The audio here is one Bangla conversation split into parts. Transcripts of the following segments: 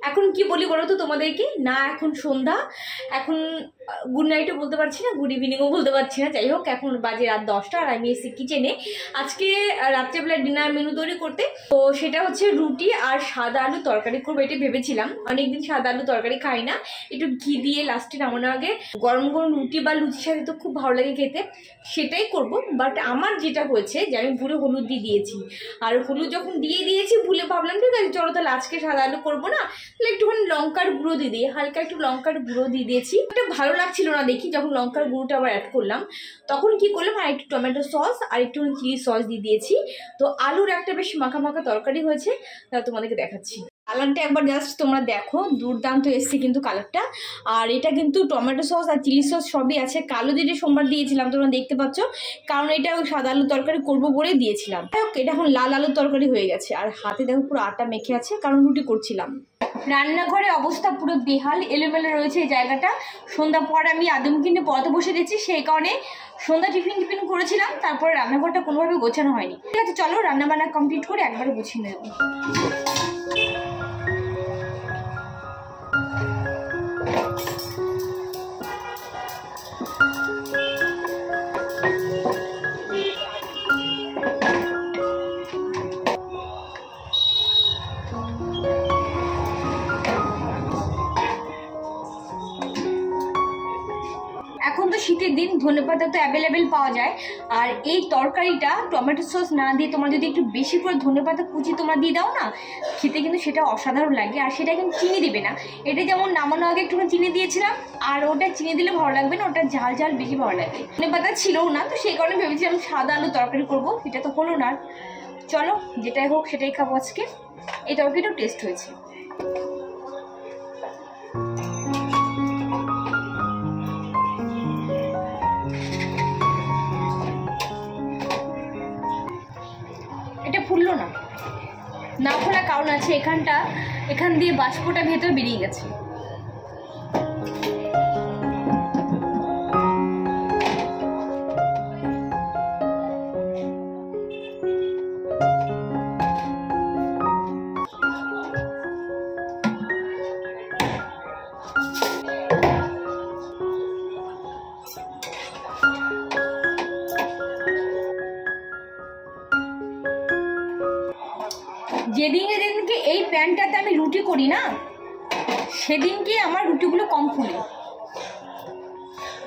এখন কি বলি বলো তো তোমাদেরকে, না এখন সন্ধ্যা, এখন গুড নাইটও বলতে পারছি না, গুড ইভিনিংও বলতে পারছি না। যাই হোক, এখন বাজে রাত 10টা আর আমি এসেছি কিচেনে আজকে রাত্রেবেলা ডিনার মেনু তৈরি করতে। তো সেটা হচ্ছে রুটি আর সাদা আলু তরকারি করবো, এটা ভেবেছিলাম। অনেকদিন সাদা আলু তরকারি খাই না, একটু ঘি দিয়ে লাস্টে নামানোর আগে গরম গরম রুটি বা লুচির সাথে তো খুব ভালো লাগে খেতে, সেটাই করব। বাট আমার যেটা হয়েছে যে আমি ভুলে হলুদ দিয়েছি, আর হলুদ যখন দিয়েছি ভুলে ভাবলাম ঠিক আছে চলো তাহলে আজকে সাদা আলু করবো না, তাহলে একটুখানি লঙ্কার গুঁড়ো দিয়ে দিই, হালকা একটু লঙ্কার গুঁড়ো দিয়ে দিয়েছি। এটা ভালো লাগছিল না দেখি, যখন লঙ্কার গুঁড়োটা আবার অ্যাড করলাম তখন কি করলাম, আর একটু টমেটো সস আর একটু চিলি সস দিয়ে দিয়েছি। তো আলুর একটা বেশ মাখা মাখা তরকারি হয়েছে, তা তোমাদেরকে দেখাচ্ছি। কালারটা একবার জাস্ট তোমরা দেখো, দুর্দান্ত এসছে কিন্তু কালারটা। আর এটা কিন্তু টমেটো সস আর চিলি সস সবই আছে। কালো যেটা সোমবার দিয়েছিলাম তোমরা দেখতে পাচ্ছ, কারণ এটা সাদা আলুর তরকারি করবো বলে দিয়েছিলাম। এটা এখন লাল আলুর তরকারি হয়ে গেছে। আর হাতে দেখো পুরো আটা মেখে আছে, কারণ রুটি করছিলাম। রান্নাঘরে অবস্থা পুরো বেহাল, এলোমেলো রয়েছে এই জায়গাটা। সন্ধ্যা পর আমি আদমকিনে পড়াতে বসে দিচ্ছি, সেই কারণে সন্ধ্যা টিফিন করেছিলাম, তারপরে রান্নাঘরটা কোনোভাবে গোছানো হয়নি। ঠিক আছে চলো রান্না বান্না কমপ্লিট করে একবারে গুছিয়ে নেব। এখন তো শীতের দিন, ধনেপাতা তো অ্যাভেলেবেল পাওয়া যায়। আর এই তরকারিটা টমেটো সস না দিয়ে তোমরা যদি একটু বেশি করে ধনেপাতা কুচি তোমরা দিয়ে দাও না, খেতে কিন্তু সেটা অসাধারণ লাগে। আর সেটা কিন্তু চিনি দেবে না, এটা যেমন নামানোর আগে একটুখানি চিনি দিয়েছিলাম, আর ওটা চিনি দিলে ভালো লাগবে না, ওটা ঝাল ঝাল বেশি ভালো লাগে। ধনেপাতা ছিলও না, তো সেই কারণে ভেবেছিলাম সাদা আলু তরকারি করবো, সেটা তো হলো না। চলো যেটাই হোক সেটাই খাবো আজকে। এই তরকারিটাও টেস্ট হয়েছে। এটা ফুললো না, না খোলার কারণ আছে, এখান দিয়ে বাষ্পটা ভেতর বেরিয়ে গেছে। যেদিনকে এই প্যানটাতে আমি রুটি করি না, সেদিনকে আমার রুটিগুলো কম ফুলে।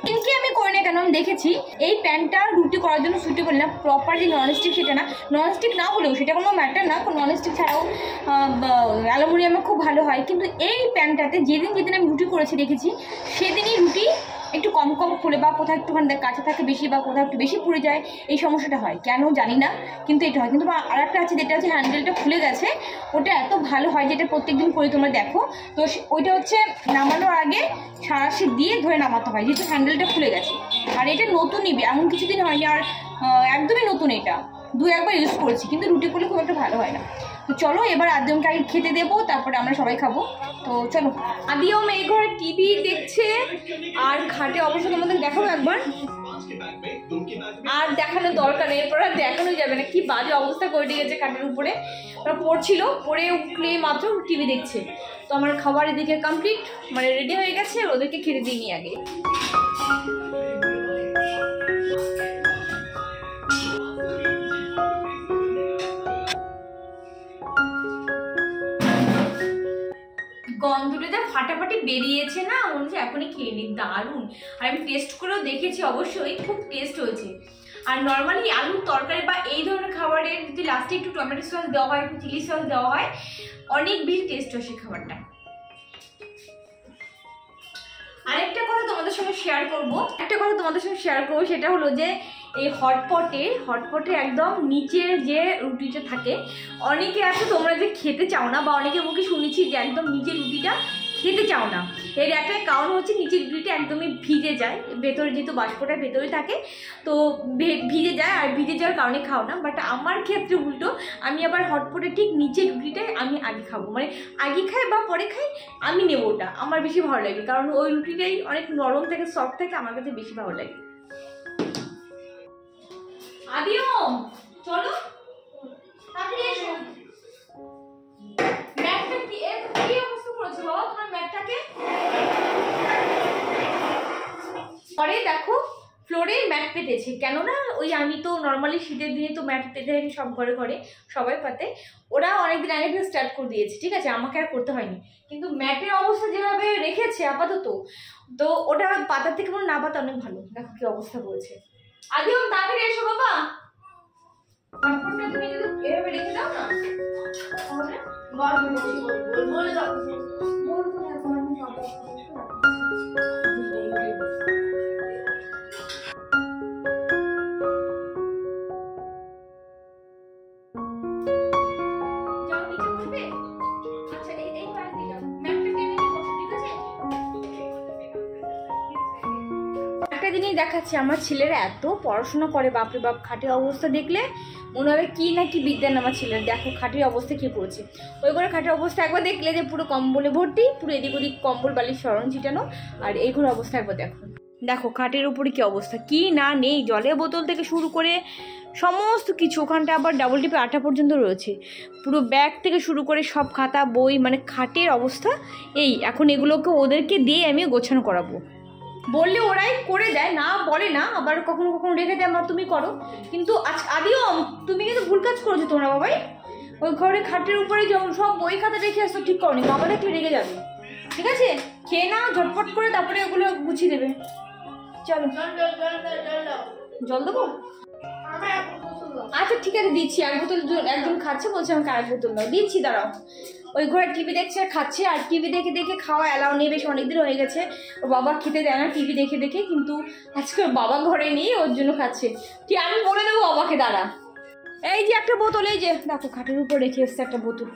কিন্তু আমি করি না কেন, আমি দেখেছি এই প্যানটা রুটি করার জন্য সুইটেবল না। প্রপার যে ননস্টিক সেটা না, ননস্টিক না হলেও সেটা কোনো ম্যাটার না, ননস্টিক ছাড়াও অ্যালুমিনিয়ামে খুব ভালো হয়। কিন্তু এই প্যানটাতে যেদিন আমি রুটি করেছি দেখেছি, সেদিনই রুটি একটু কম ফুলে, বা কোথাও একটুখানি কাঁচা থাকে বেশি, বা কোথাও একটু বেশি পুড়ে যায়, এই সমস্যাটা হয় কেন জানি না, কিন্তু এটা হয়। কিন্তু আর একটা আছে যেটা হচ্ছে হ্যান্ডেলটা খুলে গেছে, ওটা এত ভালো হয় যেটা প্রত্যেকদিন করে তোমরা দেখো। তো ওইটা হচ্ছে নামানোর আগে সাঁড়াশি দিয়ে ধরে নামাতে হয়, যেহেতু হ্যান্ডেলটা খুলে গেছে। আর এটা নতুনই, এমন কিছুদিন হয়নি, আর একদমই নতুন, এটা 2-1বার ইউজ করেছি, কিন্তু রুটি করলে খুব একটা ভালো হয় না। তো চলো এবার আদিমকে আগে খেতে দেবো, তারপরে আমরা সবাই খাবো। তো চলো, আদিও এই ঘরে টিভি দেখছে, আর খাটে অবশ্য তোমাদের দেখাবো একবার, আর দেখানো দরকার নেই, এরপর আর দেখানো যাবে না, কি বাজে অবস্থা করে দিয়েছে খাটের উপরে। ওরা পড়ছিল, পড়ে উঠলে মাত্র টিভি দেখছে। তো আমার খাবার এদিকে কমপ্লিট, মানে রেডি হয়ে গেছে, ওদেরকে খেতে দিইনি আগে। গন্ধটা যা ফাটাফাটি বেরিয়েছে না, মনে হচ্ছে এখনই খেয়ে নিই, দারুণ। আর আমি টেস্ট করেও দেখেছি, অবশ্যই খুব টেস্ট হয়েছে। আর নর্মালি আলুর তরকারি বা এই ধরনের খাবারের যদি লাস্টে একটু টমেটো সস দেওয়া হয়, একটু চিলি সস দেওয়া হয়, অনেক বেশি টেস্ট হয় সেই খাবারটা। আরেকটা কথা তোমাদের সঙ্গে শেয়ার করবো, সেটা হলো যে এই হটপটে একদম নিচের যে রুটিটা থাকে, অনেকে আছে তোমরা যে খেতে চাও না, বা অনেকের মুখে শুনেছি যে একদম নিচের রুটিটা খেতে চাও না। এর একটাই কারণ হচ্ছে নিচের রুটিটা একদমই ভিজে যায়, ভেতরে যেহেতু বাষ্পটা ভেতরে থাকে, তো ভিজে যায়, আর ভিজে যাওয়ার কারণে খাও না। বাট আমার ক্ষেত্রে উল্টো, আমি আবার হটপটে ঠিক নিচের রুটিটাই আমি আগে খাবো, মানে আগে খাই বা পরে খাই, আমি নেবো ওটা, আমার বেশি ভালো লাগে, কারণ ওই রুটিটাই অনেক নরম থাকে, সফট থাকে, আমার কাছে বেশি ভালো লাগে। আদিও চলো তাড়াতাড়ি এসো। ব্যাগটা কি অবস্থা করেছো? ফ্লোরে ম্যাট পেতেছে, কেননা ওই আমি তো নর্মালি শীতের দিনে তো ম্যাট পেতে থাকি সব ঘরে ঘরে, সবাই পাতে। ওরা অনেকদিন আগে থেকে স্টার্ট করে দিয়েছে, ঠিক আছে, আমাকে আর করতে হয়নি। কিন্তু ম্যাটের অবস্থা যেভাবে রেখেছে আপাতত, তো ওটা পাতার থেকে মনে না পাতা অনেক ভালো। দেখো কি অবস্থা করেছে। আদিও তাড়াতাড়ি এসো বাবা, পাসপোর্টটা তুমি যদি এভাবে রেখে দাও না তাহলে বলে দাও। একটা জিনিস দেখাচ্ছি, আমার ছেলেরা এত পড়াশোনা করে, বাপরে বাপ, খাটের অবস্থা দেখলে মনে হবে কি না কি বিজ্ঞান আমার ছেলের। দেখো খাটের অবস্থা কি করেছে, ওই করে খাটের অবস্থা একবার দেখলে যে পুরো কম্বলে ভর্তি, পুরো এদিক ওদিক কম্বল বালির সরণ ছিটানো, আর এই ঘরের অবস্থা একবার দেখো। দেখো খাটের উপরে কি অবস্থা, কি না নেই, জলের বোতল থেকে শুরু করে সমস্ত কিছু, ওখানটা আবার ডাবল টিপে আটা পর্যন্ত রয়েছে, পুরো ব্যাগ থেকে শুরু করে সব খাতা বই, মানে খাটের অবস্থা এই। এখন এগুলোকে ওদেরকে দিয়ে আমি গোছানো করাবো, বললে ওরাই করে দেয়, না বলে না, আবার কখনো কখনো রেখে দেয় মা তুমি করো। কিন্তু আদিও তুমি কিন্তু ভুল কাজ করেছো তোমরা বাবাই, ওই ঘরে খাটের উপরে যখন সব বই খাতা রেখে আসতো ঠিক করনি, বাবা দেখলে রেগে যাবে, ঠিক আছে, খেয়ে নাও ঝটপট করে, তারপরে ওগুলো গুছিয়ে দেবে। চলো জল দেবো, আচ্ছা ঠিক আছে দিচ্ছি, এক বোতল, একজন খাচ্ছে বলছে আমাকে আরেক বোতল দাও, দিচ্ছি দাঁড়াও। ওই ঘরে টিভি দেখছে আর খাচ্ছে, আর টিভি দেখে দেখে খাওয়া অ্যালাউ নেই, বেশ অনেকদিন হয়ে গেছে। ওর বাবা খেতে দেয় না টিভি দেখে দেখে, কিন্তু আজকে ওর বাবা ঘরে নিয়ে ওর জন্য খাচ্ছে। ঠিক আমি বলে দেবো বাবাকে, দাঁড়া। এই যে একটা বোতল, এই যে দেখো খাটের উপর রেখে এসছে একটা বোতল।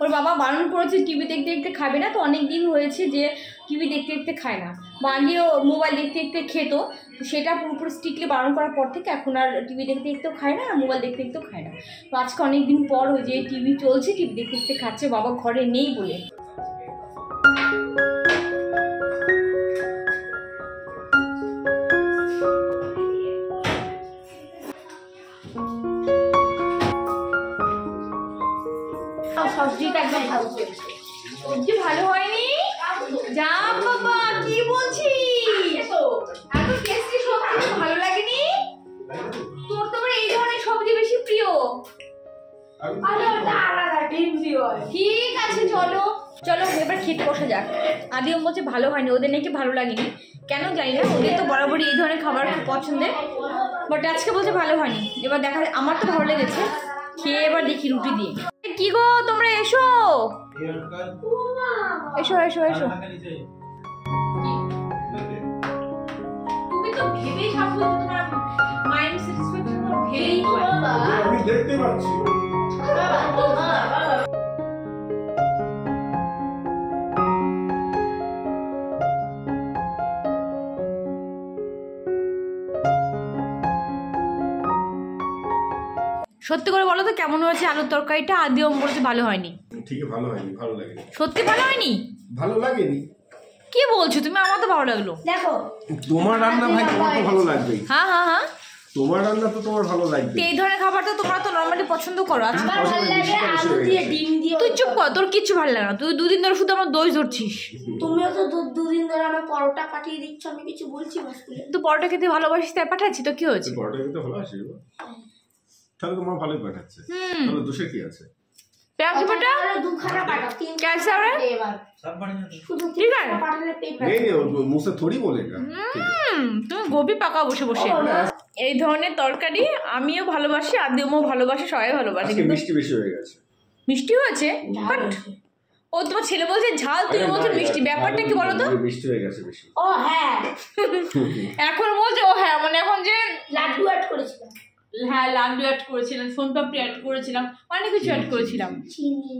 ওর বাবা বারণ করেছে টিভি দেখতে দেখতে খাবে না, তো অনেক দিন হয়েছে যে টিভি দেখতে দেখতে খায় না, বা আগেও মোবাইল দেখতে দেখতে খেত, তো সেটা পুরোপুরি স্ট্রিক্টলি বারণ করার পর থেকে এখন আর টিভি দেখতে দেখতেও খায় না, আর মোবাইল দেখতে দেখতেও খায় না। তো আজকে অনেক দিন পর ওই যে টিভি চলছে, টিভি দেখতে দেখতে খাচ্ছে, বাবা ঘরে নেই বলে। সবজিটা একদম ভালো চলছে, সবজি ভালো হয়নি যা বাবা, কি বলছিস, এত টেস্টি সবজি ভালো লাগেনি তোর? তোমার এই ধরনের সবজি বেশি প্রিয়? ঠিক আছে চলো চলো এবার খেতে বসা যাক। আদিও বলছে ভালো হয়নি, ওদের নাকি ভালো লাগেনি, কেন জানি না, ওদের তো বরাবরই এই ধরনের খাবার খুব পছন্দের, বাট আজকে বলছে ভালো হয়নি। এবার দেখা, আমার তো ভালো লেগেছে, খেয়ে এবার দেখি রুটি দিয়ে। কি গো তোমরা এসো এসো এসো এসো, তুমি তো ভেবেই সব বলছো, তোমার মাইন্ড স্যাটিসফ্যাকশন ভেবেই আমি দেখতে পাচ্ছি। সত্যি করে বলো তো কেমন হয়েছে আলুর তরকারিটা? আদিও বলছে ভালো হয়নি। ঠিক ভালো হয়নি, ভালো লাগেনি। সত্যি ভালো হয়নি? ভালো লাগেনি কি বলছো তুমি? আমার তো ভালো লাগলো। দেখো তোমার রান্না ভাই তোমার তো ভালো লাগবে। হ্যাঁ হ্যাঁ হ্যাঁ, তোমার রান্না তো তোমার ভালো লাগবে। এই ধরনের খাবার তো তোমরা তো নরমালি পছন্দ করো। আমার ভালো লাগে আলু দিয়ে ডিম দিয়ে। তুই চুপ কর, তোর কিচ্ছু ভালো লাগে না, তুই দুদিন ধরে শুধু আমার দই ধরছিস। তুমিও তো দুদিন ধরে আমার পরোটা পাঠিয়ে দিচ্ছ, আমি কিছু বলছি না স্কুলে। তুই পরোটা খেতে ভালোবাসিস তাই পাঠাচ্ছি, তো কি হয়েছে? পরোটা খেতে ভালোবাসিস, তাহলে তোমার ভালোই পাঠাচ্ছে, তাহলে দোষের কি আছে? প্যাকেটটা দুখানা পাঠাও, তিন कैसा है এবার শুধু ঠিক আছে পাঠালে পেপার नहीं नहीं मुझसे थोड़ी बोलेगा। তুমি গোবি পাকা বসে বসে। এই ধরনের তরকারি আমিও ভালোবাসি, আদিমও ভালোবাসে, সবাই ভালোবাসে, আজকে মিষ্টি বেশি হয়ে গেছে। মিষ্টি হয়েছে বাট ও তোমার ছেলে বলছে ঝাল, তুমি বলছো মিষ্টি, ব্যাপারটা কি বলো তো? মিষ্টি হয়ে গেছে বেশি। ও হ্যাঁ এখন বলছে ও হ্যাঁ, মানে এখন যে লাড্ডু অ্যাড করেছিলাম, হ্যাঁ লাড্ডু অ্যাড করেছিলাম, সোনপাপড়ি অ্যাড করেছিলাম, অনেক কিছু অ্যাড করেছিলাম, চিনি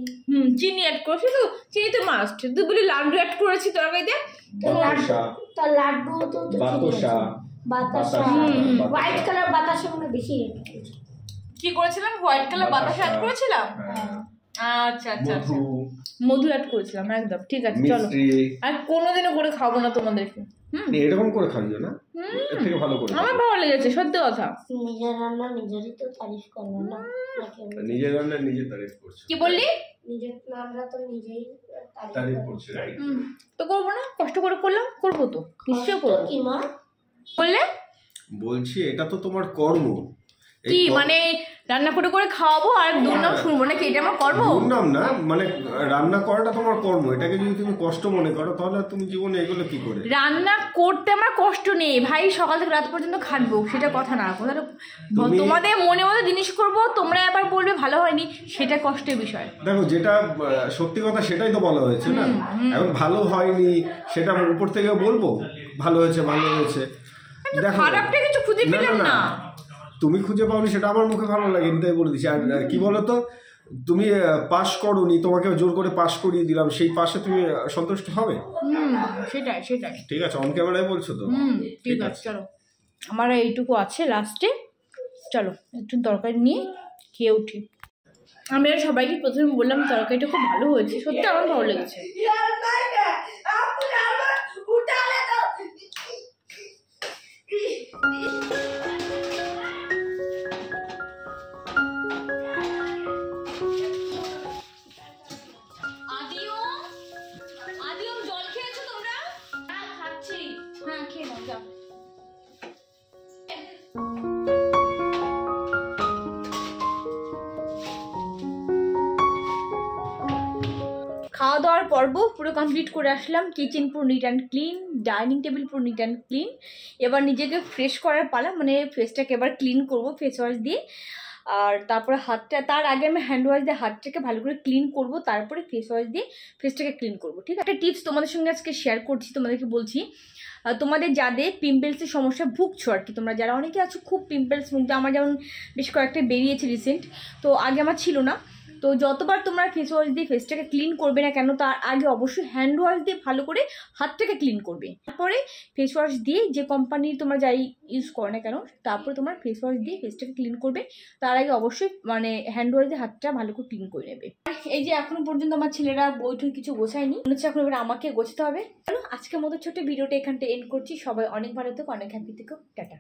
চিনি অ্যাড করেছি, তো চিনি তো মাস্ট। তুই বলি লাড্ডু অ্যাড করেছি তরকারিতে, তো লাড্ডু তো বাতাসা বাতাসা হোয়াইট কালার বাতাসা মানে বেশি কি করেছিলাম? হোয়াইট কালার বাতাসা অ্যাড করেছিলাম। আচ্ছা আচ্ছা আচ্ছা, মধু অ্যাড করেছিলাম একদম। ঠিক আছে চলো, আর কোনোদিনও করে খাবো না তোমাদেরকে। এরকম করে খাইও না, এর থেকে ভালো করে। আমার ভালো লেগেছে, সত্যি কথা। নিজের রান্না নিজেরই তো তারিফ করবো না, নিজের রান্না নিজে তারিফ করছো। কি বললি? নিজের আমরা তো নিজেই তারিফ করছে, রাইট? তো করবো না, কষ্ট করে করলাম, করবো তো নিশ্চয় করবো। কি মা বললে বলছি এটা তো তোমার কর্ম। কি মানে রান্না করে করে খাওয়াবো আর দুর্নাম শুনবো নাকি? এটা আমার কর্ম? দুর্নাম না, মানে রান্না করাটা তোমার কর্ম। এটাকে যদি তুমি কষ্ট মনে করো তাহলে তুমি জীবনে এগুলো কি করে? রান্না করতে আমার কষ্ট নেই ভাই, সকাল থেকে রাত পর্যন্ত খাটবো, সেটা কথা না। কথাটা তোমাদের মনে মতো জিনিস করবো, তোমরা আবার বলবে ভালো হয়নি, সেটা কষ্টের বিষয়। দেখো যেটা সত্যি কথা সেটাই তো বলা হয়েছে না। এখন ভালো হয়নি সেটা উপর থেকে বলবো ভালো হয়েছে ভালো হয়েছে। দেখো খারাপটা কিছু খুঁজে পেলাম না। তুমি খুঁজে পাওনি সেটা আমার মুখে ভালো লাগেনি তাই বলে দিচ্ছি। আর কি বলতো, তুমি পাস করোনি, তোমাকে জোর করে পাস করিয়ে দিলাম, সেই পাশে তুমি সন্তুষ্ট হবে? সেটাই সেটাই। ঠিক আছে, অন ক্যামেরায় বলছো তো। ঠিক আছে, চলো আমার এইটুকু আছে লাস্টে, চলো একটু তরকারি নিয়ে খেয়ে উঠি। আমি আর সবাইকে প্রথমে বললাম তরকারিটা খুব ভালো হয়েছে, সত্যি আমার ভালো লেগেছে। জল খেয়েছো তোমরা? হ্যাঁ খাচ্ছি। হ্যাঁ খেয়ে নাও যাও। খাওয়া দাওয়ার পর্ব পুরো কমপ্লিট করে আসলাম। কিচেন পুরো neat and clean, dining table পুরো নিট অ্যান্ড ক্লিন। এবার নিজেকে ফ্রেশ করার পালা, মানে ফেসটাকে এবার ক্লিন করবো ফেস ওয়াশ দিয়ে। আর তারপরে হাতটা, তার আগে আমি হ্যান্ড ওয়াশ দিয়ে হাতটাকে ভালো করে ক্লিন করব, তারপরে ফেস ওয়াশ দিয়ে ফেসটাকে ক্লিন করবো। ঠিক আছে, একটা টিপস তোমাদের সঙ্গে আজকে শেয়ার করছি, তোমাদেরকে বলছি। তোমাদের যাদের পিম্পলসের সমস্যা ভুগছো আর কি, তোমরা যারা অনেকে আছো খুব পিম্পলস মুখে, আমার যেমন বেশ কয়েকটা বেরিয়েছে রিসেন্ট, তো আগে আমার ছিল না। তো যতবার তোমরা ফেস ওয়াশ দিয়ে ফেসটাকে ক্লিন করবে না কেন, তার আগে অবশ্যই হ্যান্ড ওয়াশ দিয়ে ভালো করে হাতটাকে ক্লিন করবে। তারপরে ফেস ওয়াশ দিয়ে, যে কোম্পানির তোমরা যাই ইউজ করো না কেন, তারপরে তোমার ফেস ওয়াশ দিয়ে ফেসটাকে ক্লিন করবে। তার আগে অবশ্যই মানে হ্যান্ড ওয়াশ দিয়ে হাতটা ভালো করে ক্লিন করে নেবে। এই যে এখনো পর্যন্ত আমার ছেলেরা বইটই কিছু গোছায়নি, মনে হচ্ছে এখন এবার আমাকে গোছাতে হবে। চলো আজকের মতো ছোট্ট ভিডিওটা এখানটা এন্ড করছি। সবাই অনেক ভালো থেকো, অনেক হ্যাপি থেকো, টাটা।